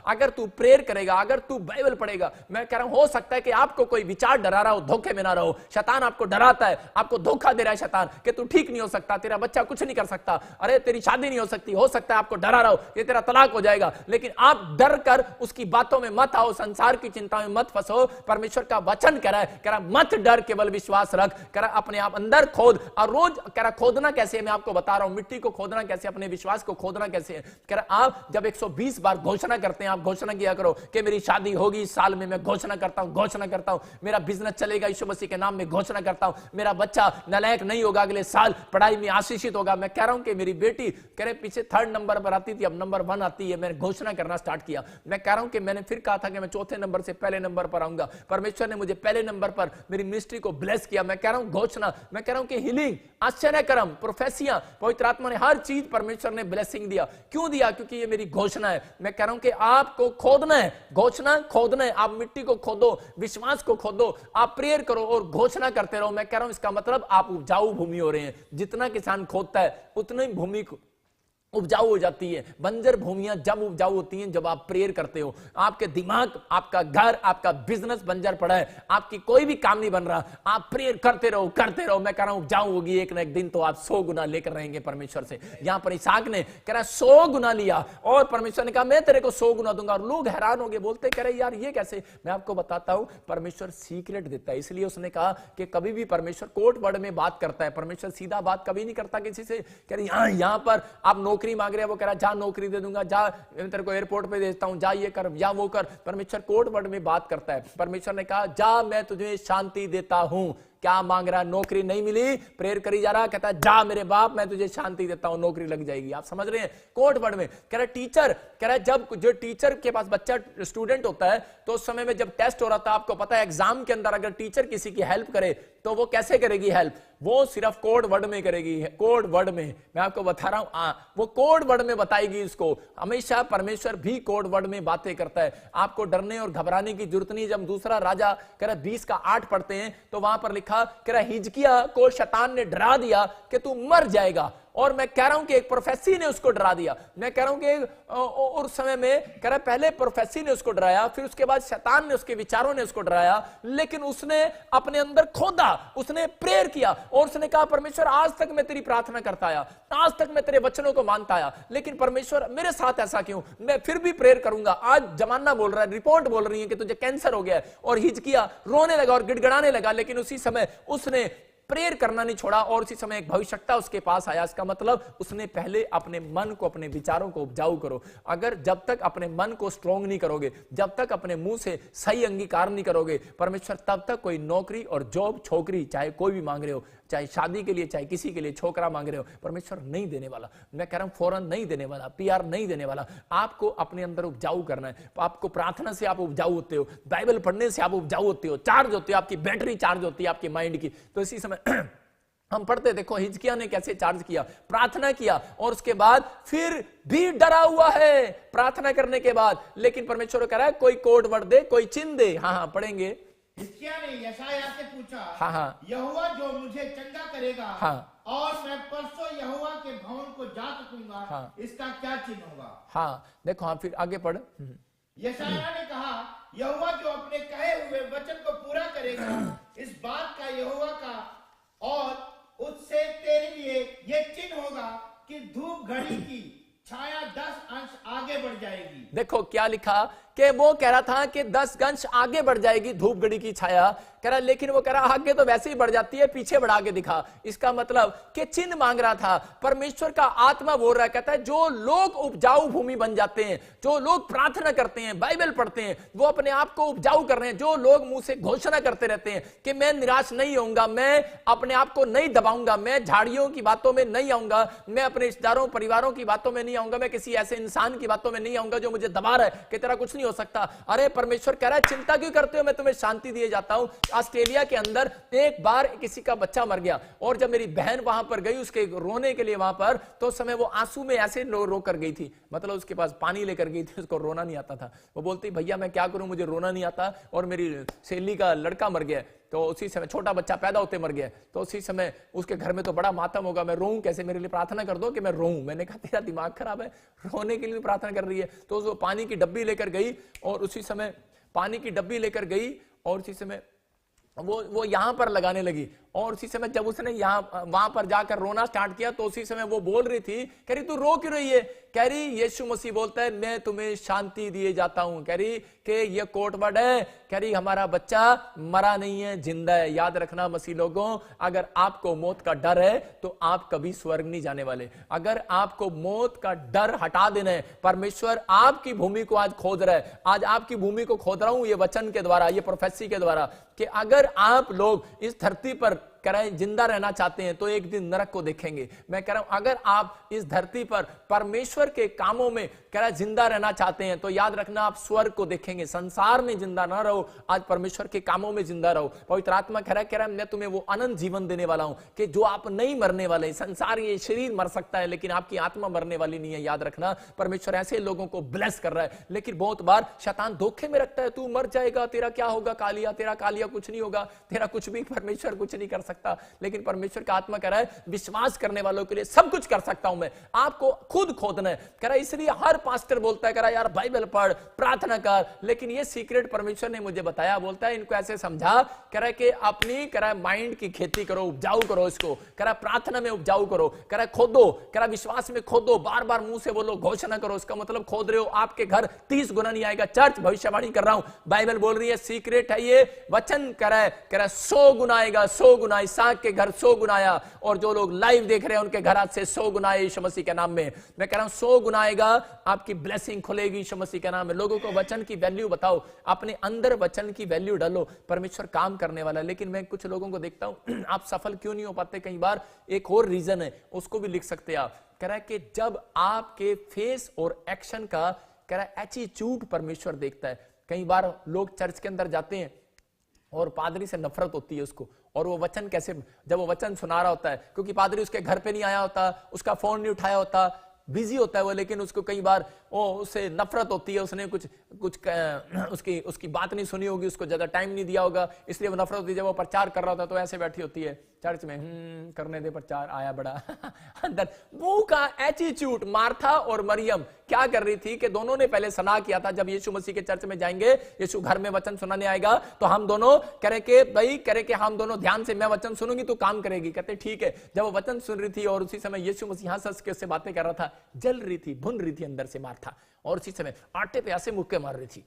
अगर तू प्रेयर करेगा, अगर तू बाइबल पढ़ेगा, मैं कह रहा हूं हो सकता है कि आपको कोई विचार डरा रहा हो, धोखे में ना रहो। शैतान आपको डराता है, आपको धोखा दे रहा है शैतान कि तू ठीक नहीं हो सकता, तेरा बच्चा कुछ नहीं कर सकता, अरे तेरी शादी नहीं हो सकती, हो सकता है आपको डरा रहा हो कि तेरा तलाक हो जाएगा। लेकिन आप डर कर उसकी बातों में मत आओ, संसार की चिंता में मत फंसो। परमेश्वर का वचन कह रहा है मत डर, केवल विश्वास रख। कह रहा अपने आप अंदर खोद, और रोज कह रहा खोदना कैसे, मैं आपको बता रहा हूं, मिट्टी को खोदना कैसे, अपने विश्वास को खोदना कैसे है। कह रहा आप जब 120 बार घोषणा करते हैं, आप घोषणा किया करो कि मेरी शादी होगी इस साल में, मैं घोषणा करता हूं, घोषणा करता हूं, मेरा बिजनेस चलेगा यीशु मसीह के नाम में, घोषणा करता हूं, मेरा बच्चा नालायक नहीं होगा, अगले साल पढ़ाई में आशीषित होगा। मैं कह रहा हूं कि मेरी बेटी कह रहे पीछे 3rd नंबर पर आती थी, अब नंबर 1 आती है, मैंने घोषणा करना स्टार्ट किया। मैं कह रहा हूं कि मैंने फिर कहा था कि मैं 4थे नंबर से पहले नंबर पर आऊंगा, परमेश्वर ने मुझे पहले नंबर पर मेरी मिनिस्ट्री को ब्लेस किया। मैं कह रहा हूं घोषणा, मैं कह रहा हूं कि हीलिंग, आश्चर्यकर्म, प्रोफेसियां, पवित्र आत्मा ने हर चीज परमेश्वर ने ब्लेसिंग दिया। क्यों दिया? क्योंकि ये मेरी घोषणा है। मैं कह रहा हूं कि आपको खोदना है, घोषणा खोदना है, आप मिट्टी को खोदो, विश्वास को खोदो, आप प्रेयर करो और घोषणा करते रहो। मैं कह रहा हूं इसका मतलब आप उपजाऊ भूमि हो रहे हैं। जितना किसान खोदता है उतनी भूमि उपजाऊ हो जाती है। बंजर भूमियां जब उपजाऊ होती हैं जब आप प्रेयर करते हो। आपके दिमाग, आपका घर, आपका बिजनेस बंजर पड़ा है, आपकी कोई भी काम नहीं बन रहा, आप प्रेयर करते रहो, करते रहो। मैं कह रहा हूं उपजाऊ होगी एक ना एक दिन, तो आप 100 गुना लेकर रहेंगे परमेश्वर से। यहां पर इसहाक ने कह रहा 100 गुना लिया और परमेश्वर ने कहा मैं तेरे को 100 गुना दूंगा। और लोग हैरान हो गए, बोलते कह रहे यार ये कैसे? मैं आपको बताता हूं, परमेश्वर सीक्रेट देता है। इसलिए उसने कहा कि कभी भी परमेश्वर कोर्ट वर्ड में बात करता है, परमेश्वर सीधा बात कभी नहीं करता किसी से। कह रहे यहां पर आप नौकरी मांग रहे हैं, वो कह रहा जा नौकरी दे दूंगा, जा तेरे को एयरपोर्ट पे भेजता हूं, जा ये कर या वो कर। परमेश्वर कोड वर्ड में बात करता है। परमेश्वर ने कहा जा मैं तुझे शांति देता हूं। क्या मांग रहा? नौकरी नहीं मिली, प्रेयर करी जा रहा, कहता है जा मेरे बाप मैं तुझे शांति देता हूं, नौकरी लग जाएगी। आप समझ रहे हैं? कोर्ट वर्ड में कह रहा टीचर, कह रहा जब जो टीचर के पास बच्चा स्टूडेंट होता है तो उस समय में जब टेस्ट हो रहा था, आपको पता है एग्जाम के अंदर अगर टीचर किसी की हेल्प करे तो वो कैसे करेगी हेल्प? वो सिर्फ कोड वर्ड में करेगी, कोड वर्ड में। मैं आपको बता रहा हूं वो कोड वर्ड में बताएगी इसको। हमेशा परमेश्वर भी कोड वर्ड में बातें करता है। आपको डरने और घबराने की जरूरत नहीं। जब दूसरा राजा कह रहा 20 का 8 पढ़ते हैं तो वहां पर लिखा कह रहा हिजकिया को शैतान ने डरा दिया कि तू मर जाएगा। और मैं कह रहा हूं कि एक प्रोफेसी ने उसको डरा दिया। मैं कह रहा हूं कि उस समय में कह रहा पहले प्रोफेसी ने उसको डराया, फिर उसके बाद शैतान ने, उसके विचारों ने उसको डराया, लेकिन उसने अपने अंदर खोदा, उसने प्रेयर किया और उसने कहा परमेश्वर आज तक मैं तेरी प्रार्थना करता आया, आज तक मैं तेरे वचनों को मानता आया, लेकिन परमेश्वर मेरे साथ ऐसा क्यों? मैं फिर भी प्रेयर करूंगा। आज जमाना बोल रहा है, रिपोर्ट बोल रही है कि तुझे कैंसर हो गया है। और हिजकिया रोने लगा और गिड़गिड़ाने लगा, लेकिन उसी समय उसने प्रेयर करना नहीं छोड़ा और उसी समय एक भविष्यवक्ता उसके पास आया। इसका मतलब उसने पहले अपने मन को, अपने विचारों को उपजाऊ करो। अगर जब तक अपने मन को स्ट्रोंग नहीं करोगे, जब तक अपने मुंह से सही अंगीकार नहीं करोगे परमेश्वर, तब तक कोई नौकरी और जॉब, छोकरी चाहे कोई भी मांग रहे हो, चाहे शादी के लिए, चाहे किसी के लिए छोकरा मांग रहे हो, परमेश्वर नहीं देने वाला। मैं कह रहा हूं फौरन नहीं देने वाला, पीआर नहीं देने वाला। आपको अपने अंदर उपजाऊ करना है। आपको प्रार्थना से आप उपजाऊ होते हो, बाइबल पढ़ने से आप उपजाऊ होते हो, चार्ज होते हो, आपकी बैटरी चार्ज होती है आपके माइंड की। तो इसी समय हम पढ़ते, देखो हिजकिया ने कैसे चार्ज किया, प्रार्थना किया और उसके बाद फिर भी डरा हुआ है प्रार्थना करने के बाद। लेकिन परमेश्वर कह रहा है कोई कोड वर्ड दे, कोई चिन्ह दे। हाँ पढ़ेंगे। हिजकिय्याह ने यशायाह से पूछा, हाँ यहोवा जो मुझे चंगा करेगा, हाँ, और मैं परसों यहोवा के भवन को जा सकूंगा, हाँ, इसका क्या चिन्ह होगा? हाँ देखो, हाँ फिर आगे पढ़। यशायाह ने कहा यहोवा जो अपने कहे हुए वचन को पूरा करेगा, इस बात का यहोवा का और उससे तेरे लिए ये चिन्ह होगा कि धूप घड़ी की छाया 10 अंश आगे बढ़ जाएगी। देखो क्या लिखा कि वो कह रहा था कि 10 अंश आगे बढ़ जाएगी धूप घड़ी की छाया, कह रहा, लेकिन वो कह रहा आगे तो वैसे ही बढ़ जाती है, पीछे बढ़ा के दिखा। इसका मतलब कि चिन्ह मांग रहा था। परमेश्वर का आत्मा बोल रहा है, कहता है जो लोग उपजाऊ भूमि बन जाते हैं, जो लोग प्रार्थना करते हैं, बाइबल पढ़ते हैं, वो अपने आप को उपजाऊ कर रहे हैं। जो लोग मुंह से घोषणा करते रहते हैं कि मैं निराश नहीं होऊंगा, मैं अपने आप को नहीं दबाऊंगा, मैं झाड़ियों की बातों में नहीं आऊंगा, मैं अपने रिश्तेदारों परिवारों की बातों में नहीं आऊंगा, मैं किसी ऐसे इंसान की बातों में नहीं आऊंगा जो मुझे दबा रहा है कि तेरा कुछ नहीं हो सकता। अरे परमेश्वर कह रहा है चिंता क्यों करते हो, मैं तुम्हें शांति दिए जाता हूं। ऑस्ट्रेलिया के अंदर एक बार किसी का बच्चा मर गया और जब मेरी बहन वहां पर गई उसके रोने के लिए वहां पर, तो उस समय वो आंसू में ऐसे रो कर गई थी, मतलब उसके पास पानी लेकर गई थी, उसको रोना नहीं आता था। वो बोलती भैया मैं क्या करूं, मुझे रोना नहीं आता और मेरी सहेली का लड़का मर गया। तो उसी समय छोटा बच्चा पैदा होते मर गया, तो उसी समय उसके घर में तो बड़ा मातम होगा, मैं रोऊं कैसे, मेरे लिए प्रार्थना कर दो कि मैं रोऊं। मैंने कहा तेरा दिमाग खराब है, रोने के लिए प्रार्थना कर रही है। तो वो पानी की डब्बी लेकर गई और उसी समय पानी की डब्बी लेकर गई और उसी समय वो यहां पर लगाने लगी। और उसी समय जब उसने वहां पर जाकर रोना स्टार्ट किया तो उसी समय वो बोल रही थी, कह रही तू रो क्यों रही है, कह रही यीशु मसीह बोलता है मैं तुम्हें शांति दिए जाता हूं, कह रही कि ये कोट वर्ड है, कह रही हमारा बच्चा मरा नहीं है, जिंदा है। याद रखना मसीह लोगों, अगर आपको मौत का डर है तो आप कभी स्वर्ग नहीं जाने वाले। अगर आपको मौत का डर हटा देना है, परमेश्वर आपकी भूमि को आज खोद रहा है, आज आपकी भूमि को खोद रहा हूं ये वचन के द्वारा, ये प्रोफेसी के द्वारा, कि अगर आप लोग इस धरती पर कह रहे हैं जिंदा रहना चाहते हैं तो एक दिन नरक को देखेंगे। मैं कह रहा हूं अगर आप इस धरती पर परमेश्वर के कामों में कह रहा है जिंदा रहना चाहते हैं तो याद रखना आप स्वर्ग को देखेंगे। संसार में जिंदा ना रहो, आज परमेश्वर के कामों में जिंदा रहो। पवित्र आत्मा कह रहा है मैं तुम्हें वो अनंत जीवन देने वाला हूं कि जो आप नहीं मरने वाले। संसार ये शरीर मर सकता है लेकिन आपकी आत्मा मरने वाली नहीं है। याद रखना परमेश्वर ऐसे लोगों को ब्लेस कर रहा है, लेकिन बहुत बार शैतान धोखे में रखता है, तू मर जाएगा, तेरा क्या होगा कालिया, तेरा कालिया कुछ नहीं होगा, तेरा कुछ भी परमेश्वर कुछ नहीं कर सकता। लेकिन परमेश्वर का आत्मा कह रहा है विश्वास करने वालों के लिए सब कुछ कर सकता हूं मैं। आपको खुद खोदना है, कह रहा है इसलिए हर पास्टर बोलता है कह रहा है यार बाइबल पढ़, प्रार्थना कर, लेकिन ये सीक्रेट परमेश्वर ने मुझे बताया, बोलता है इनको ऐसे समझा, कह रहा है कि अपनी कह रहा है माइंड की खेती करो, उपजाऊ करो इसको, कह रहा है प्रार्थना में उपजाऊ करो, कह रहा है खोदो, कह रहा है विश्वास में खोदो, बार बार मुंह से बोलो, घोषणा करो। इसका मतलब खोद रहे हो, आपके घर 30 गुना नहीं आएगा। चर्च भविष्यवाणी कर रहा हूं, बाइबल बोल रही है सीक्रेट है ये वचन, कह रहा है 100 गुना आएगा, 100 गुना। इसहाक के घर 100 गुना आया और जो लोग लाइव देख रहे हैं उनके घर आज से 100 गुना आए यीशु मसीह के नाम में। मैं कह रहा हूं 100 गुना आएगा, आपकी ब्लेसिंग खुलेगी यीशु मसीह के नाम में। लोगों को वचन की वैल्यू बताओ, अपने अंदर वचन की वैल्यू डालो, परमेश्वर काम करने वाला है। लेकिन मैं कुछ लोगों को देखता हूं आप सफल क्यों नहीं हो पाते, कई बार एक और रीजन है, उसको भी लिख सकते हैं आप। कह रहा है कि जब आपके फेस और एक्शन का कह रहा है एटीट्यूड परमेश्वर देखता है। कई बार लोग चर्च के अंदर जाते हैं और पादरी से नफरत होती है उसको, और वो वचन कैसे, जब वो वचन सुना रहा होता है, क्योंकि पादरी उसके घर पे नहीं आया होता, उसका फोन नहीं उठाया होता, बिजी होता है वो, लेकिन उसको कई बार वो उससे नफरत होती है, उसने कुछ उसकी बात नहीं सुनी होगी, उसको ज्यादा टाइम नहीं दिया होगा, इसलिए वो नफरत होती है। जब वो प्रचार कर रहा होता है तो ऐसे बैठी होती है चर्च में, करने दे प्रचार, आया बड़ा अंदर वो का एटीट्यूड। मार्था और मरियम क्या कर रही थी कि दोनों ने पहले सना किया था जब यीशु मसीह के चर्च में जाएंगे, यीशु घर में वचन सुनाने आएगा तो हम दोनों करे के भाई करे के हम दोनों ध्यान से, मैं वचन सुनूंगी तो काम करेगी। कहते ठीक है। जब वो वचन सुन रही थी और उसी समय यीशु मसीह हंस के उससे बातें कर रहा था, जल रही थी, भुन रही थी अंदर से मार्था, और उसी समय आटे पे ऐसे मुक्के मार रही थी,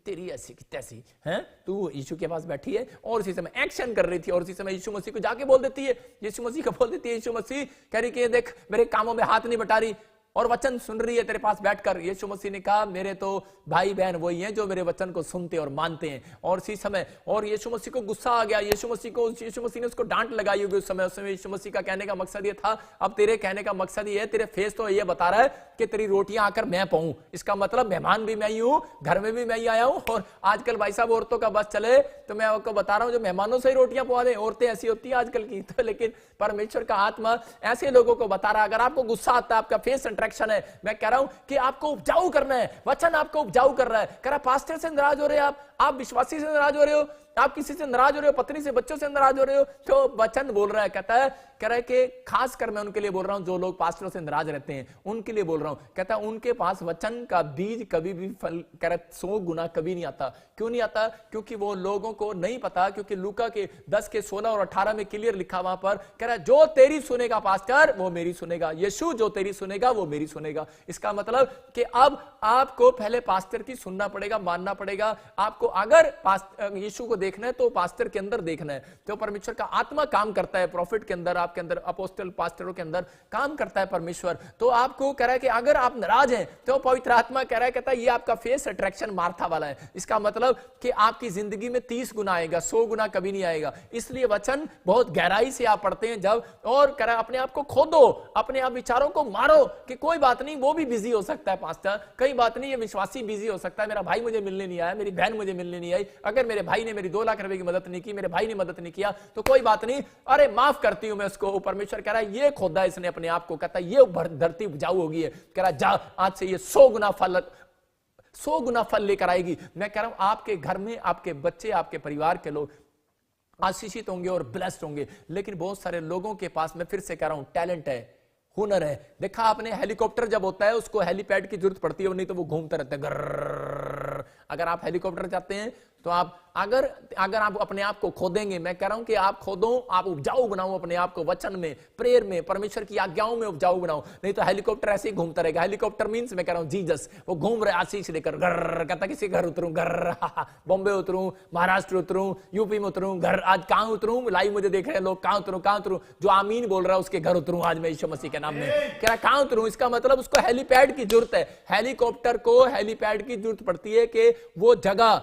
तेरी ऐसी की तैसी हैं, तू यीशु के पास बैठी है, और उसी समय एक्शन कर रही थी। और उसी समय यीशु मसीह को जाके बोल देती है, यीशु मसीह को बोल देती है, यीशु मसीह कह रही कि देख मेरे कामों में हाथ नहीं बटा रही और वचन सुन रही है तेरे पास बैठकर। यीशु मसीह ने कहा मेरे तो भाई बहन वही हैं जो मेरे वचन को सुनते और मानते हैं। और इसी समय और यीशु मसीह को गुस्सा आ गया, यीशु मसीह ने उसको डांट लगाई होगी उस समय यीशु मसीह का कहने का मकसद ये था, अब तेरे कहने का मकसद ये है, तेरे फेस तो ये बता रहा है कि तेरी रोटियां आकर मैं पाऊं, इसका मतलब मेहमान भी मैं ही हूं, घर में भी मैं ही आया हूं। और आजकल भाई साहब औरतों का बस चले तो मैं आपको बता रहा हूं जो मेहमानों से ही रोटियां पवा दे, औरतें ऐसी होती है आजकल की। तो लेकिन परमेश्वर का आत्मा ऐसे लोगों को बता रहा है, अगर आपको गुस्सा आता है, आपका फेस इंट्रैक्शन है, मैं कह रहा हूं कि आपको उपजाऊ करना है, वचन आपको उपजाऊ कर रहा है। कह रहा पास्टर से नाराज हो रहे हैं आप विश्वासी से नाराज हो रहे हो, आप किसी से नाराज हो रहे हो, पत्नी से, बच्चों से नाराज हो रहे हो, तो वचन बोल रहा है, कहता है कह रहा है कि खास कर मैं उनके लिए बोल रहा हूं जो लोग पास्टरों से नाराज रहते हैं, उनके लिए बोल रहा हूं। कहता है उनके पास वचन का बीज कभी भी फल कह रहा 100 गुना कभी नहीं आता। क्यों नहीं आता? क्योंकि वो लोगों को नहीं पता, क्योंकि लूका के 10 के 16 और 18 में क्लियर लिखा वहां पर, कह रहा है जो तेरी सुनेगा पास्टर वो मेरी सुनेगा, यीशु जो तेरी सुनेगा वो मेरी सुनेगा। इसका मतलब कि अब आपको पहले पास्टर की सुनना पड़ेगा, मानना पड़ेगा। आपको अगर यीशु को देखना है तो पास्टर के अंदर देखना है। तो परमेश्वर का आत्मा काम करता है प्रॉफिट के अंदर, आपके अंदर, अपोस्टल पास्टरों के अंदर काम करता है परमेश्वर। तो आपको कह रहा है कि अगर आप नाराज हैं तो पवित्र आत्मा कह रहा है, कहता है ये आपका फेस अट्रैक्शन मार्था वाला है। इसका मतलब कि आपकी जिंदगी में 30 गुना आएगा, 100 गुना कभी नहीं आएगा। इसलिए वचन बहुत गहराई से आप पढ़ते हैं जब, और कह रहा है अपने आप को खोदो, अपने आप विचारों को मारो कि कोई बात नहीं वो भी बिजी हो सकता है पास्टर, कई बात नहीं ये विश्वासी बिजी हो सकता है, मेरा भाई मुझे मिलने नहीं आया, मेरी बहन मुझे मिलने नहीं आई, अगर मेरे भाई ने मेरी 2 लाख रुपए की मदद नहीं की, मेरे भाई ने मदद नहीं किया तो कोई बात नहीं, अरे माफ करती हूं मैं उसको। परमेश्वर कह रहा है ये खोदा इसने अपने आप को, कहता है ये धरती उपजाऊ होगी है, कह रहा जा आज से ये 100 गुना फल लेकर आएगी। मैं कह रहा हूं आपके घर में आपके बच्चे, आपके परिवार के लोग आशीषित होंगे और ब्लेस्ड होंगे। लेकिन बहुत सारे लोगों के पास, मैं फिर से कह रहा हूं, टैलेंट है, हुनर है। देखा आपने, हेलीकॉप्टर जब होता है उसको हेलीपैड की जरूरत पड़ती है, नहीं तो वो घूमता रहता है गर्र। अगर आप हेलीकॉप्टर चाहते हैं तो आप अगर आप अपने आप को खोदेंगे, मैं कह रहा हूं कि आप खोदो, आप उपजाऊ बनाओ अपने आप को, वचन में, प्रेयर में, परमेश्वर की आज्ञाओं में उपजाऊ बनाओ, नहीं तो हेलीकॉप्टर ऐसे ही घूमता रहेगा। हेलीकॉप्टर मींस मैं कह रहा हूं जीसस, वो घूम रहे आशीष लेकर, घर कहता किसी घर उतरूं, घर बॉम्बे उतरूं, महाराष्ट्र उतरूं, यूपी में उतरूं, घर आज कहां उतरूं, लाइव मुझे देख रहे हैं लोग, कहां उतरूं, जो आमीन बोल रहा है उसके घर उतरूं आज मैं यीशु मसीह के नाम में। कह रहा कहां उतरूं, इसका मतलब उसको हेलीपैड की जरूरत है। हेलीकॉप्टर को हेलीपैड की जरूरत पड़ती है कि वो जगह,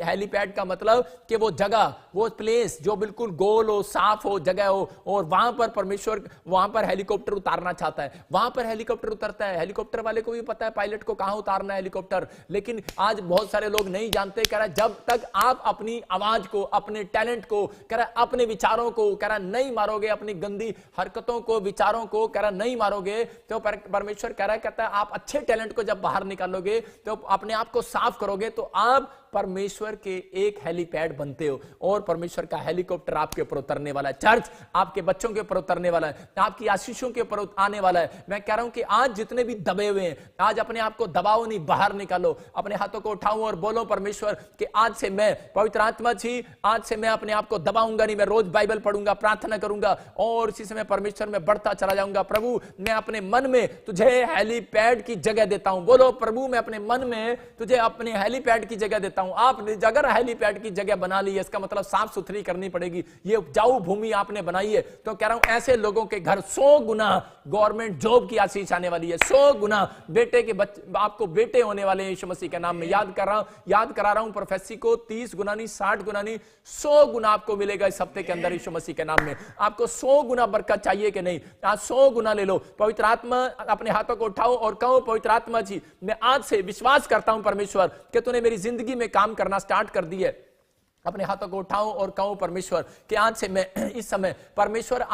हेलीपैड का मतलब कि वो जगह, वो प्लेस जो बिल्कुल गोल हो, साफ हो, जगह हो, और वहां पर परमेश्वर वहां पर हेलीकॉप्टर उतारना चाहता है, वहां पर हेलीकॉप्टर उतरता है। हेलीकॉप्टर वाले को भी पता है पायलट को कहां उतारना है हेलीकॉप्टर, लेकिन आज बहुत सारे लोग नहीं जानते। कह रहा जब तक आप अपनी आवाज को, अपने टैलेंट को, कह रहा अपने विचारों को, कह रहा नहीं मारोगे, अपनी गंदी हरकतों को, विचारों को, कह रहा नहीं मारोगे, तो परमेश्वर कह रहा है, कहता है आप अच्छे टैलेंट को जब बाहर निकालोगे, तो अपने आप को साफ करोगे, तो आप परमेश्वर के एक हेलीपैड बनते हो, और परमेश्वर का हेलीकॉप्टर आपके ऊपर उतरने वाला है। चर्च आपके बच्चों के ऊपर उतरने वाला है, आपकी आशीषों के ऊपर आने वाला है। मैं कह रहा हूं कि आज जितने भी दबे हुए हैं, आज अपने आप को दबाओ नहीं, बाहर निकालो, अपने हाथों को उठाओ और बोलो परमेश्वर कि आज से मैं, पवित्र आत्मा जी, आज से मैं अपने आप को दबाऊंगा नहीं, मैं रोज बाइबल पढ़ूंगा, प्रार्थना करूंगा, और इसी समय परमेश्वर में बढ़ता चला जाऊंगा। प्रभु मैं अपने मन में तुझे हेलीपैड की जगह देता हूं। बोलो प्रभु मैं अपने मन में तुझे अपने हेलीपैड की जगह देता हूं। आपने अगर हेलीपैड की जगह बना ली है, इसका मतलब साफ सुथरी करनी पड़ेगी, ये उपजाऊ भूमि आपने बनाई है, तो कह रहा हूं ऐसे लोगों के घर 100 गुना गवर्नमेंट जॉब की आशीष आने वाली है, 100 गुना बेटे के आपको बेटे होने वाले हैं यीशु मसीह के नाम में। याद करा रहा हूं प्रोफेसी को, 30 गुना नहीं, 60 गुना नहीं, 100 गुना आपको मिलेगा इस हफ्ते के अंदर यीशु मसीह के नाम में। आपको 100 गुना बरकत चाहिए कि नहीं? आज 100 गुना ले लो। पवित्र आत्मा, अपने हाथों को उठाओ और कहो पवित्र आत्मा जी मैं आज से विश्वास करता हूं परमेश्वर कि तूने मेरी जिंदगी में काम करना स्टार्ट कर दी है। अपने हाथों को उठाओ और कहो परमेश्वर कि आज से मैं इस समय परमेश्वर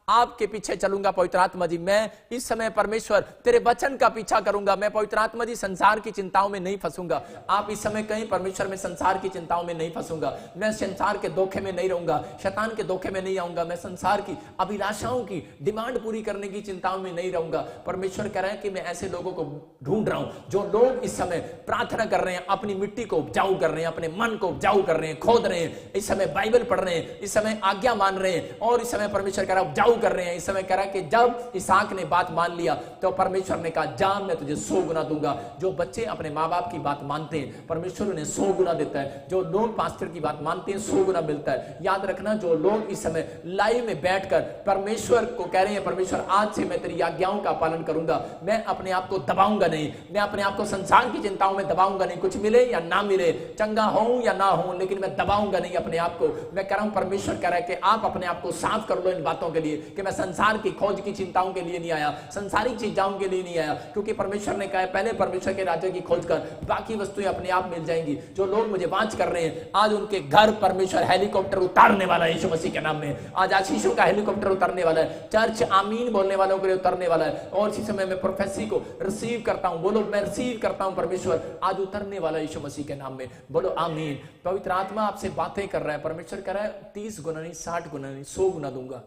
आपके पीछे चलूंगा। पवित्र आत्मा जी मैं इस समय परमेश्वर तेरे वचन का पीछा करूंगा। मैं पवित्र आत्मा जी संसार की चिंताओं में नहीं फंसूंगा। आप इस समय कहीं परमेश्वर में संसार की चिंताओं में नहीं फंसूंगा। मैं संसार के धोखे में नहीं रहूंगा, शैतान के धोखे में नहीं आऊंगा। मैं संसार की अभिलाषाओं की डिमांड पूरी करने की चिंताओं में नहीं रहूंगा। परमेश्वर कह रहे हैं कि मैं ऐसे लोगों को ढूंढ रहा हूं जो लोग इस समय प्रार्थना कर रहे हैं, अपनी मिट्टी को उपजाऊ कर रहे हैं, अपने मन को उपजाऊ कर रहे हैं, खोद रहे हैं, इस समय बाइबल पढ़ रहे हैं, इस समय आज्ञा मान रहे हैं, और इस समय परमेश्वर कह रहा है उपजाऊ कर रहे हैं। इस समय कह रहा है कि जब इसहाक ने बात मान लिया तो परमेश्वर ने कहा जा मैं तुझे 100 गुना दूंगा। जो बच्चे अपने माँ बाप की बात मानते हैं परमेश्वर उन्हें 100 गुना देता है। जो लोग पास्टर की बात मानते हैं 100 गुना मिलता है। याद रखना, जो लोग इस समय लाइव में बैठकर परमेश्वर को कह रहे हैं परमेश्वर आज से मैं तेरी आज्ञाओं का पालन करूंगा, मैं अपने आप को दबाऊंगा नहीं, मैं अपने आप को संसार की चिंताओं में दबाऊंगा नहीं, कुछ मिले या ना मिले, चंगा हो या ना हो, लेकिन मैं दबाऊंगा नहीं अपने आप को। मैं कह रहा हूं परमेश्वर कह रहा है कि आप अपने आप को साफ कर लो इन बातों के लिए कि मैं संसार की खोज की चिंताओं के लिए नहीं आया, संसारिक चीजों के लिए नहीं आया, क्योंकि परमेश्वर ने कहा है पहले परमेश्वर के राज्य की खोज कर, बाकी वस्तुएं अपने आप मिल जाएंगी। जो लोग मुझे वांच कर रहे हैं आज उनके घर परमेश्वर हेलीकॉप्टर उतारने वाला है यीशु मसीह के नाम में। आज आशीषों का हेलीकॉप्टर उतारने वाला है, चर्च आमीन बोलने वालों के लिए उतरने वाला है। और इसी समय मैं प्रोफेसी को रिसीव करता हूं, बोलो मैं रिसीव करता हूं, परमेश्वर आज उतरने वाला यीशु मसीह के नाम में, बोलो आमीन। पवित्र आत्मा आपसे बातें कर रहा है, परमेश्वर कह रहा है 30 गुना नहीं, 60 गुना नहीं, 100 गुना दूंगा।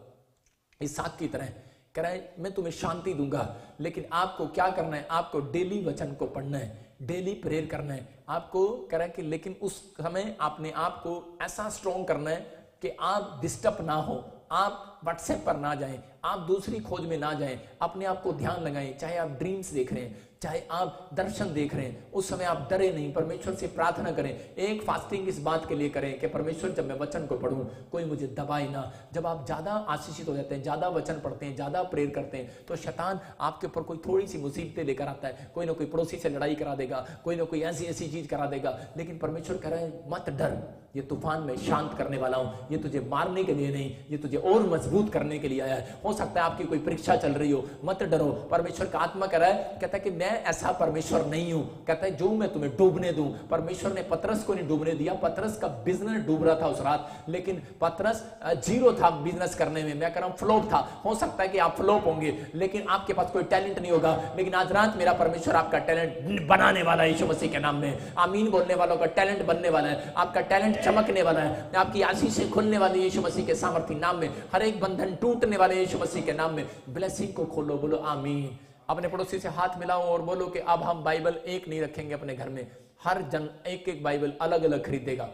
इसहाक की तरह कह रहा है मैं तुम्हें शांति दूंगा, लेकिन आपको क्या करना है? आपको डेली वचन को पढ़ना है, डेली प्रेयर करना है। आपको कह रहा है कि लेकिन उस समय आपने आपको ऐसा स्ट्रॉन्ग करना है कि आप डिस्टर्ब ना हो, आप व्हाट्सएप पर ना जाएं, आप दूसरी खोज में ना जाएं, अपने आप को ध्यान लगाएं। चाहे आप ड्रीम्स देख रहे हैं, चाहे आप दर्शन देख रहे हैं, उस समय आप डरे नहीं, परमेश्वर से प्रार्थना करें। एक फास्टिंग इस बात के लिए करें कि परमेश्वर जब मैं वचन को पढ़ूं कोई मुझे दबाए ना। जब आप ज्यादा आशीषित हो जाते हैं, ज्यादा वचन पढ़ते हैं, ज्यादा प्रेयर करते हैं, तो शैतान आपके ऊपर कोई थोड़ी सी मुसीबतें लेकर आता है। कोई ना कोई पड़ोसी से लड़ाई करा देगा, कोई ना कोई ऐसी ऐसी चीज करा देगा, लेकिन परमेश्वर कह रहा है मत डर, ये तूफान में शांत करने वाला हूं, ये तुझे मारने के लिए नहीं, ये तुझे और मजबूत करने के लिए आया है। हो सकता है आपकी कोई परीक्षा चल रही हो, मत डरो। परमेश्वर का आत्मा कह रहा है, कहता है कि मैं मैं ऐसा परमेश्वर नहीं हूं। कहता है जो मैं तुम्हें डूबने दूं। परमेश्वर ने पतरस को नहीं डूबने दिया, पतरस का बिजनेस डूब रहा था उस रात, लेकिन पतरस जीरो था बिजनेस करने में, मैं कह रहा हूं फ्लॉप था। हो सकता है कि आप फ्लॉप होंगे, लेकिन आपके पास कोई टैलेंट नहीं होगा, लेकिन आज रात मेरा परमेश्वर आपका टैलेंट बनाने वाला है यीशु मसीह के नाम में। आमीन बोलने वालों का टैलेंट बनने वाला है, आपका टैलेंट चमकने वाला है, आपकी आशीषें खुलने वाली है यीशु मसीह के सामर्थ्य नाम में, हर एक बंधन टूटने वाले यीशु मसीह के नाम में। ब्लेसिंग को खोलो, बोलो आमीन। अपने पड़ोसी से हाथ मिलाओ और बोलो कि अब हम बाइबल एक नहीं रखेंगे अपने घर में, हर जन एक एक बाइबल अलग अलग खरीदेगा।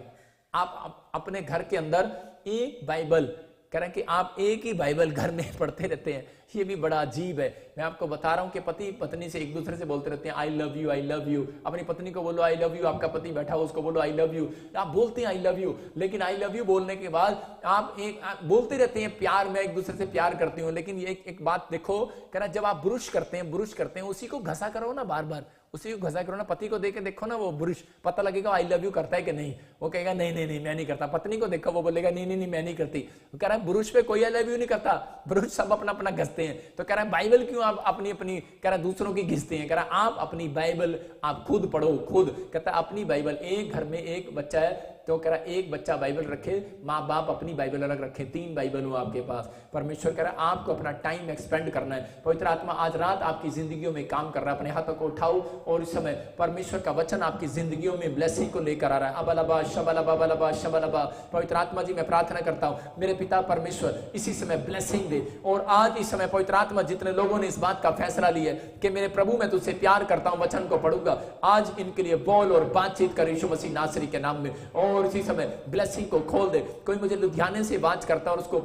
आप अपने घर के अंदर एक बाइबल, कह रहे हैं कि आप एक ही बाइबल घर में पढ़ते रहते हैं, ये भी बड़ा अजीब है। मैं आपको बता रहा हूं कि पति पत्नी से एक दूसरे से बोलते रहते हैं I love you, I love you. अपनी पत्नी को बोलो आई लव यू, आपका पति बैठा हो उसको बोलो आई लव यू। आप बोलते हैं आई लव यू, लेकिन आई लव यू बोलने के बाद आप बोलते रहते हैं प्यार, मैं एक दूसरे से प्यार करती हूँ, लेकिन ये एक बात देखो, कह रहा जब आप ब्रुश करते हैं उसी को घसा करो ना, बार बार उसी को घसा करो ना। पति को देखे देखो ना, वो ब्रुश, पता लगेगा आई लव यू करता है कि नहीं। वो कहेगा नहीं नहीं नहीं मैं नहीं करता। पत्नी को देखो, वो बोलेगा नहीं नहीं नहीं मैं नहीं करती। कह रहा है ब्रुश पे कोई आई लव यू नहीं करता, ब्रुश सब अपना अपना घसते हैं। तो कह रहा है बाइबल क्यों आप अपनी अपनी, कह रहा है दूसरों की घिसते हैं। कह रहा है आप अपनी बाइबल आप खुद पढ़ो, खुद। कहता है अपनी बाइबल, एक घर में एक बच्चा है तो कह रहा एक बच्चा बाइबल रखे, माँ बाप अपनी बाइबल अलग रखे, 3 बाइबल हो आपके पास। परमेश्वर कह रहा है आपको अपना टाइम एक्सपेंड करना है। पवित्र आत्मा आज रात आपकी जिंदगियों में काम कर रहा है। अपने हाथों को उठाओ और इस समय परमेश्वर का वचन आपकी जिंदगियों में ब्लेसिंग को लेकर आ रहा है। अबलबा शबलबा बलबा शबलबा। पवित्र आत्मा जी मैं प्रार्थना करता हूँ मेरे पिता परमेश्वर इसी समय ब्लेसिंग दे। और आज इस समय पवित्र आत्मा जितने लोगों ने इस बात का फैसला लिया कि मेरे प्रभु मैं तुझसे प्यार करता हूँ, वचन को पढ़ूंगा, आज इनके लिए बोल और बातचीत कर यीशु मसीह नासरी के नाम में। और इसी समय ब्लेसिंग को खोल दे। कोई मुझे लुधियाने से बात करता है और उसको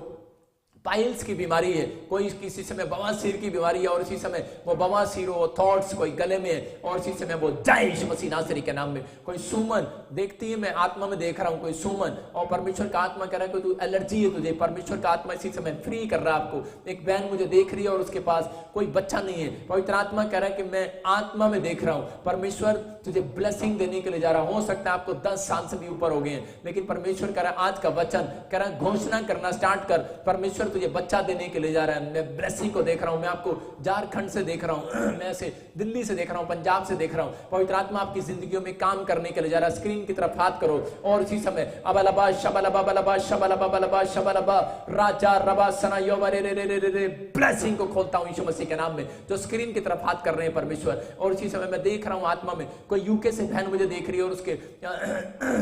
पाइल्स की बीमारी है, कोई किसी समय बवासीर की बीमारी है और इसी समय वो बवासीर हो, थॉट्स कोई गले में है और इसी समय वो जय यीशु मसीह नासरी के नाम में। कोई सुमन देखती है, मैं आत्मा में देख रहा हूं कोई सुमन, और परमेश्वर का आत्मा कह रहा है कोई तू एलर्जी है तुझे, परमेश्वर का आत्मा इसी समय फ्री कर रहा है आपको। एक बहन मुझे देख रही है और उसके पास कोई बच्चा नहीं है, पवित्र आत्मा कह रहा है कि मैं आत्मा में देख रहा हूं परमेश्वर तुझे ब्लेसिंग देने के लिए जा रहा। हो सकता है आपको 10 साल से भी ऊपर हो गए हैं, लेकिन परमेश्वर कह रहा है आज का वचन कह रहा है घोषणा करना स्टार्ट कर, परमेश्वर तुझे बच्चा देने के लिए जा रहा है। मैं ब्लेसिंग को देख रहा हूं, मैं आपको झारखंड से देख रहा हूं, मैं ऐसे दिल्ली से देख रहा हूं, पंजाब से देख रहा हूं। पवित्र आत्मा आपकी जिंदगियों में काम करने के लिए जा रहा है। स्क्रीन की तरफ हाथ करो और इसी समय अबलबा शबलबा बलबा शबलबा बलबा शबलबा राजा रबा सना योवा रे रे रे रे ब्लेसिंग को खोलता हूं यीशु मसीह के नाम में, जो स्क्रीन की तरफ हाथ कर रहे हैं परमेश्वर। और इसी समय मैं देख रहा हूं आत्मा में कोई यूके से बहन मुझे देख रही है और उसके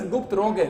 गुप्त रोग है,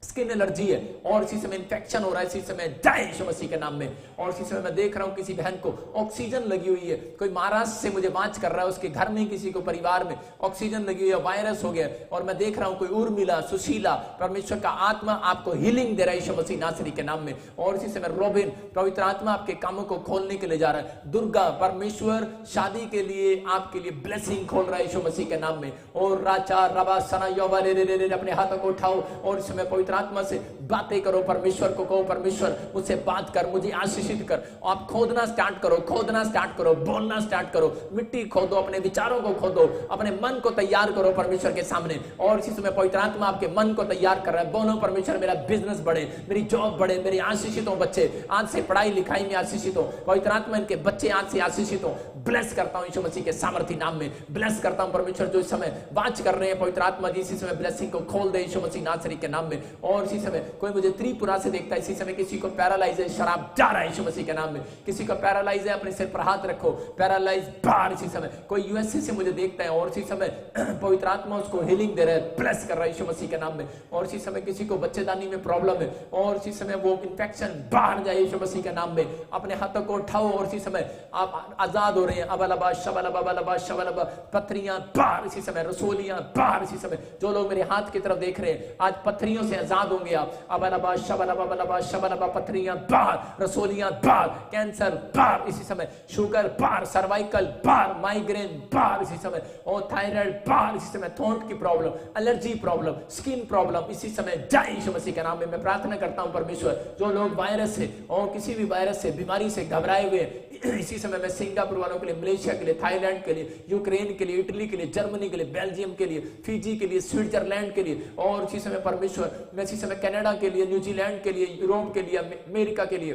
स्किन एलर्जी है और इसी समय इंफेक्शन हो रहा है इसी समय जय यीशु मसीह के नाम में। और इसी समय मैं देख रहा हूं किसी बहन को ऑक्सीजन लगी हुई है, कोई महाराष्ट्र से मुझे बात कर रहा है, उसके घर में किसी को परिवार में ऑक्सीजन लगी हुई है, वायरस हो गया। और मैं देख रहा हूं कोई उर्मिला सुशीला, परमेश्वर का आत्मा आपको हीलिंग दे रहा है यीशु मसीह नासरी के नाम में। और इसी समय रोबिन, पवित्र आत्मा आपके कामों को खोलने के लिए जा रहा है। दुर्गा, परमेश्वर शादी के लिए आपके लिए ब्लेसिंग खोल रहा है यीशु मसीह के नाम में। और राजा रबा सना योवा रे रे रे, अपने हाथों को उठाओ और इस समय पवित्र आत्मा से बातें करो, परमेश्वर को कहो परमेश्वर मुझसे बात कर, मुझे आशीषित कर। आप खोदना स्टार्ट करो, खोदना स्टार्ट करो, बोलना स्टार्ट करो, मिट्टी खोदो, अपने विचारों को खोदो, अपने मन को तैयार करो परमेश्वर के सामने। और इसी समय पवित्र आत्मा आपके मन को तैयार कर रहा है। बोलो परमेश्वर मेरा बिजनेस बढ़े, मेरी जॉब बढ़े, मेरी आशीषित हो बच्चे, आज से पढ़ाई लिखाई में आशीषित हो, पवित्र आत्मा इनके बच्चे आज से आशीषित हो। ब्लेस करता हूं यीशु मसीह के सामर्थी नाम में, ब्लेस करता हूं परमेश्वर जो इस समय वाच कर रहे हैं, पवित्र आत्मा जी इसी समय ब्लेसिंग को खोल दे यीशु मसीह नासरी के नाम में। और इसी समय कोई मुझे त्रिपुरा से देखता है, इसी समय किसी को पैरालाइज है, शराब जा रहा है यीशु मसीह के नाम में। किसी को पैरालाइज है, अपने सिर पर हाथ रखो, पैरालाइज बाहर। इसी समय कोई यूएसए से मुझे देखता है और इसी समय पवित्र आत्मा उसको हीलिंग दे रहा है, ब्लेस कर रहा है यीशु मसीह के नाम में। और इसी समय किसी को बच्चेदानी में प्रॉब्लम है और इसी समय वो इंफेक्शन बाहर जाए यीशु मसीह के नाम में। अपने हाथों को उठाओ और इसी समय आप आजाद हो रहे हैं। अबलबा शबलबा बलबा शबलबा, पथरियां बाहर इसी समय, रसोलियां बाहर इसी समय। जो लोग मेरे हाथ की तरफ देख रहे हैं आज पथरियों से आजाद होंगे आप। अबलबा शबलबा बलबा शबलबा, पथरियां बाहर, रसोलियां बाहर, कैंसर बाहर इसी समय, शुगर बाहर, सर्वाइकल बाहर, माइग्रेन बाहर इसी समय, और थायराइड बाहर इसी समय, थॉट की problem, allergy problem, skin problem इसी समय जय यीशु मसीह के नाम में। मैं प्रार्थना करता हूं परमेश्वर जो लोग वायरस से और किसी भी वायरस से बीमारी से घबराए हुए इसी समय मैं सिंगापुर वालों के लिए, मलेशिया के लिए, थाईलैंड के लिए, यूक्रेन के लिए, इटली के लिए, जर्मनी के लिए, बेल्जियम के लिए, फिजी के लिए, स्विट्जरलैंड के लिए, और इसी समय परमेश्वर मैं इसी समय कनाडा के लिए, न्यूजीलैंड के लिए, यूरोप के लिए, अमेरिका के लिए,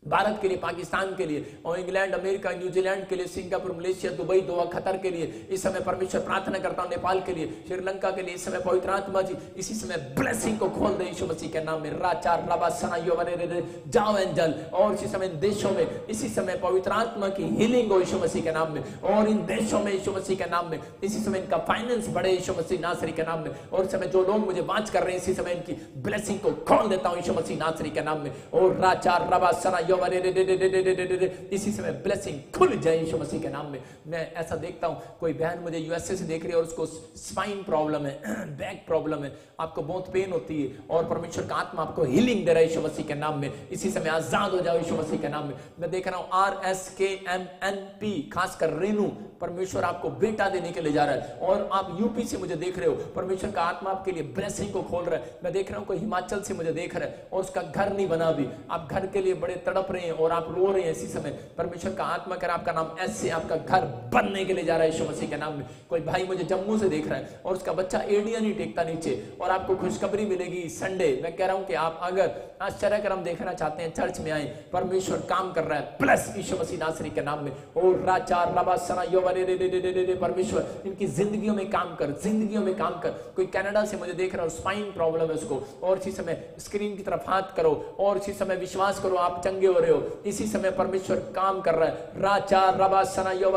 भारत के लिए, पाकिस्तान के लिए और इंग्लैंड, अमेरिका, न्यूजीलैंड के लिए, सिंगापुर, मलेशिया, दुबई, दोहा, कतर के लिए इस समय परमेश्वर प्रार्थना करता हूं। नेपाल के लिए, श्रीलंका के लिए इस समय पवित्र आत्मा जी इसी समय ब्लेसिंग को खोल दे यीशु मसीह के नाम में। राचार रबा सना यो रे जाओ एंजल, और इसी समय इन देशों में इसी समय पवित्र आत्मा की हीलिंग हो यीशु मसीह के नाम में, और इन देशों में यीशु मसीह के नाम में इसी समय इनका फाइनेंस बढ़े यीशु मसीह नासरी के नाम में। और इस समय जो लोग मुझे वाच कर रहे हैं इसी समय इनकी ब्लेसिंग को खोल देता हूं यीशु मसीह नासरी के नाम में। और राचार रबा सना यो इसी समय ब्लेसिंग खुल जाए यीशु मसीह के नाम में। मैं ऐसा देखता हूं कोई बहन मुझे यूएसए से देख रही है और उसको स्पाइन प्रॉब्लम है, बैक प्रॉब्लम है, आपको बहुत पेन होती है और परमेश्वर का आत्मा आपको हीलिंग दे रहा है यीशु मसीह के नाम में। इसी समय आजाद हो जाओ यीशु मसीह के नाम में। मैं देख रहा हूं RSKMNP, खासकर रेनू, परमेश्वर आपको बेटा देने के लिए जा रहा है। और आप यूपी से मुझे देख रहे हो, परमेश्वर का आत्मा आपके लिए ब्लेसिंग को खोल रहा है। मैं देख रहा हूं कोई हिमाचल से मुझे देख रहा है और उसका घर नहीं बना अभी, आप घर के लिए बड़े तड़प रहे हैं और आप रो रहे हैं। इसी समय परमेश्वर का आत्मा कर आपका नाम ऐसे आपका घर बनने के लिए जा रहा है यीशु मसीह के नाम में। कोई भाई मुझे जम्मू से देख रहा है और उसका बच्चा एड़ियां नहीं टेकता नीचे और आपको खुशखबरी मिलेगी संडे। मैं कह रहा हूं कि आप अगर आश्चर्यक्रम देखना चाहते हैं चर्च में आए, परमेश्वर काम कर रहा है प्लस यीशु मसीह नासरी के नाम में। और राचार रबा सना यो परमेश्वर इनकी जिंदगियों में काम कर, जिंदगियों में काम कर। कोई कनाडा से मुझे देख रहा है और स्पाइन प्रॉब्लम है उसको, और इसी समय स्क्रीन की तरफ हाथ करो और इसी समय विश्वास करो आप चंगे हो रहे हो। इसी समय परमेश्वर काम कर रहा है। राचार रबा सना यो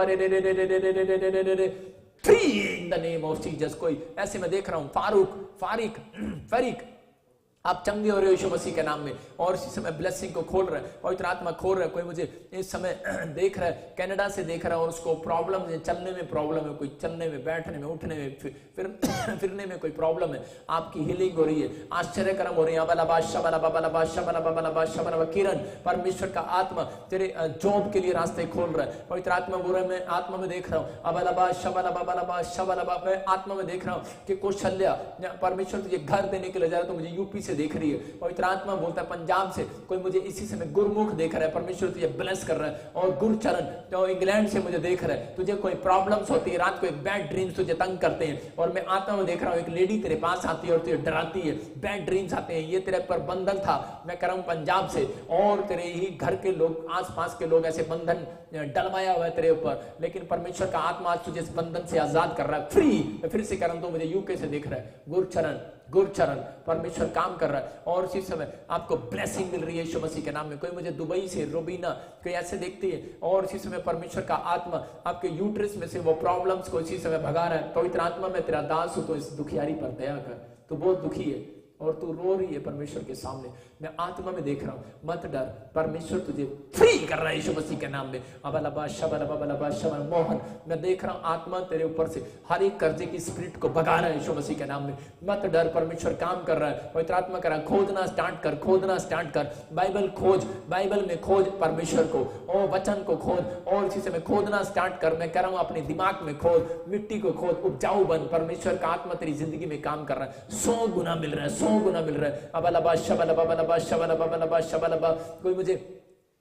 free in the name of Jesus. कोई ऐसे मैं देख रहा हूं फारिक आप चंगे हो रहे हो यीशु मसीह के नाम में, और इसी समय ब्लेसिंग को खोल रहा है, पवित्र आत्मा खोल रहा है। कोई मुझे इस समय देख रहा है, कनाडा से देख रहा है और उसको प्रॉब्लम है, चलने में प्रॉब्लम है, कोई चलने में, बैठने में, उठने में, फिरने में कोई प्रॉब्लम है, आपकी हीलिंग हो रही है, आश्चर्यकर्म हो रही है। किरण, परमेश्वर का आत्मा तेरे जॉब के लिए रास्ते खोल रहा है। पवित्र आत्मा बोल रहा है, मैं आत्मा में देख रहा हूँ, मैं आत्मा में देख रहा हूँ कि कौशल्या, परमेश्वर तुझे घर देने के लिए जा रहा है। तो मुझे यूपी से देख रही है, पवित्र आत्मा बोलता है पंजाब से कोई मुझे इसी समय गुरमुख देख रहा है, परमेश्वर तुझे ब्लेस कर रहा है। और गुरचरण तो इंग्लैंड से मुझे देख रहा है, तुझे कोई प्रॉब्लम्स होती है, रात को एक बैड ड्रीम्स तुझे तंग करते हैं, और मैं आत्मा में देख रहा हूँ एक लेडी तेरे पास आती है और तुझे डराती है, बैड ड्रीम्स आते हैं, ये तेरे पर बंधन था। मैं कह रहा हूँ पंजाब से और तेरे ही घर के लोग, आसपास के लोग ऐसे बंधन डलवाया हुआ है तेरे ऊपर, लेकिन परमेश्वर का आत्मा आज तुझे इस बंधन से आजाद कर रहा है, फ्री। फिर से कह रहा हूं, तो मुझे यूके से देख रहा है, गुरचरण परमेश्वर काम कर रहा है और इसी समय आपको ब्लेसिंग मिल रही है यीशु मसीह के नाम में। कोई मुझे दुबई से, रोबीना, कोई ऐसे देखती है और इसी समय परमेश्वर का आत्मा आपके यूट्रस में से वो प्रॉब्लम्स को इसी समय भगा रहा है। पवित्र आत्मा में तेरा दास हूं, तो इस दुखियारी पर दया कर, तो बहुत दुखी है और तू रो रही है परमेश्वर के सामने। मैं आत्मा में देख रहा हूं, मत डर, परमेश्वर तुझे फ्री कर रहा है यीशु मसीह के नाम में। मोहन, मैं देख रहा हूं आत्मा तेरे ऊपर से हर एक कर्जे की स्पिरिट को भगा रहा है यीशु मसीह के नाम में। मत डर, परमेश्वर काम कर रहा है। पवित्र आत्मा कर रहा है, खोदना स्टार्ट कर, बाइबल खोज, बाइबल में खोज परमेश्वर को, और वचन को खोज, और इसी समय खोदना स्टार्ट कर। मैं कह रहा हूं अपने दिमाग में खोद, मिट्टी को खोद, उपजाऊ बन। परमेश्वर का आत्मा तेरी जिंदगी में काम कर रहा है, 100 गुना मिल रहा है, 100 गुना मिल रहा है। कोई मुझे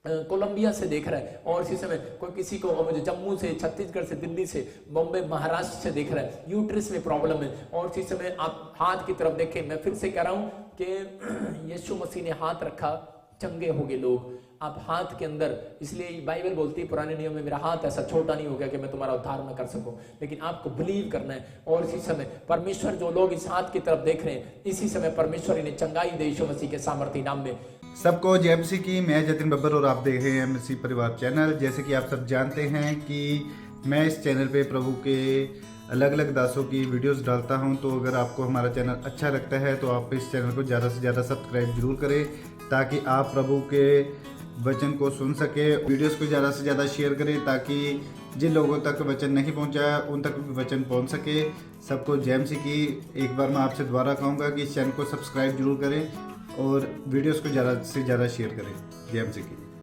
कोलंबिया से देख रहा है और इसी समय कोई किसी को मुझे जम्मू से, छत्तीसगढ़ से, दिल्ली से, बॉम्बे, महाराष्ट्र से देख रहा है, यूट्रस में प्रॉब्लम है। और इसी समय आप हाथ की तरफ देखें। मैं फिर से कह रहा हूं कि यीशु मसीह ने हाथ रखा, चंगे हो गए लोग। आप हाथ के अंदर, इसलिए बाइबल बोलती है पुराने नियम में, मेरा हाथ ऐसा छोटा नहीं हो गया कि मैं तुम्हारा उद्धार न कर सकूं, लेकिन आपको बिलीव करना है। और इसी समय परमेश्वर, जो लोग इस हाथ की तरफ देख रहे हैं, इसी समय परमेश्वर इन्हें चंगाई दे यीशु मसीह के सामर्थ्य नाम में। सबको जय मसीह की। मैं जतिन बब्बर और आप देख रहे हैं मसीह परिवार चैनल। जैसे कि आप सब जानते हैं कि मैं इस चैनल पे प्रभु के अलग अलग दासों की वीडियोस डालता हूं, तो अगर आपको हमारा चैनल अच्छा लगता है तो आप इस चैनल को ज़्यादा से ज़्यादा सब्सक्राइब जरूर करें, ताकि आप प्रभु के वचन को सुन सके। वीडियोस को ज़्यादा से ज़्यादा शेयर करें, ताकि जिन लोगों तक वचन नहीं पहुंचा उन तक भी वचन पहुंच सके। सबको जय मसीह की। एक बार मैं आपसे दोबारा कहूँगा कि इस चैनल को सब्सक्राइब जरूर करें और वीडियोस को ज़्यादा से ज़्यादा शेयर करें। जय मसीह की।